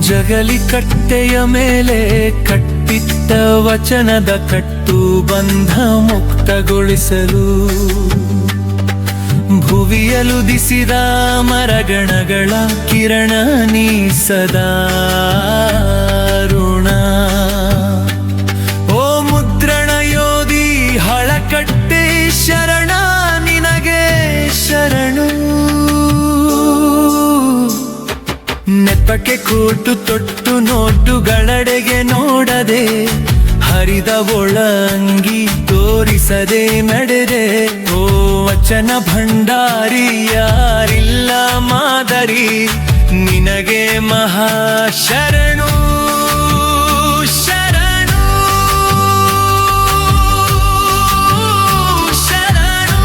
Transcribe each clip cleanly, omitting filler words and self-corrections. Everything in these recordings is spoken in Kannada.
ಜಗಲಿ ಕಟ್ಟೆಯ ಮೇಲೆ ಕಟ್ಟಿಟ್ಟ ವಚನದ ಕಟ್ಟು ಬಂಧ ಮುಕ್ತಗೊಳಿಸಲು ಭುವಿಯಲುದಿಸಿದ ಮರಗಣಗಳ ಕಿರಣ ನೀ ಸದಾ ಋಣ. ಓ ಮುದ್ರಣ ಯೋಧಿ ಹಳಕಟ್ಟೆ ಶರಣ ನಿನಗೆ ಶರಣು. ನೆಪಕ್ಕೆ ಕೂಟು ತೊಟ್ಟು ನೋಟುಗಳೆಡೆಗೆ ನೋಡದೆ ಹರಿದ ಒಳಂಗಿ ತೋರಿಸದೆ ನಡೆದೆ. ಓ ವಚನ ಭಂಡಾರಿ ಯಾರಿಲ್ಲ ಮಾದರಿ ನಿನಗೆ ಮಹಾಶರಣು ಶರಣು ಶರಣು.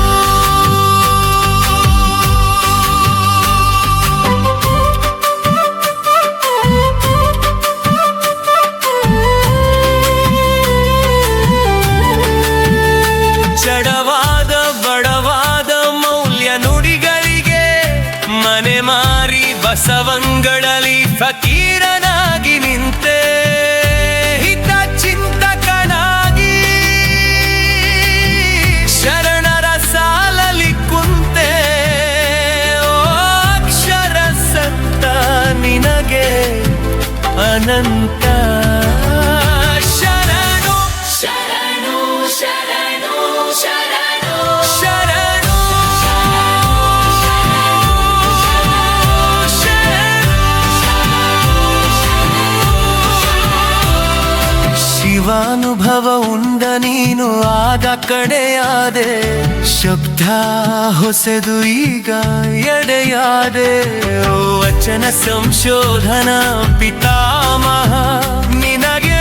ಜಡವಾದ ಬಡವಾದ ಮೌಲ್ಯ ನುಡಿಗಳಿಗೆ ಮನೆ ಮಾರಿ ಬಸವಂಗಳಲ್ಲಿ ಫಕೀರನಾಗಿ ನಿಂತೆ ಹಿತ ಚಿಂತಕನಾಗಿ ಶರಣರ ಸಾಲಲಿ ಕುಂತೆ. ಓ ಅಕ್ಷರ ಸತ್ತ ನಿನಗೆ ಅನಂತ ಶರಣು ಶರಣು ಶರಣು ಶರಣು ಶರಣು ಶಿವಾನುಭವ ಉಂಡ ನೀನು ಆದ ಕಡೆಯಾದೆ. ಶಬ್ದ ಹೊಸೆದು ಈಗ ಎಡೆಯಾದೆ. ಓ ವಚನ ಸಂಶೋಧನಾ ಪಿತಾಮಹ ನಿನಗೆ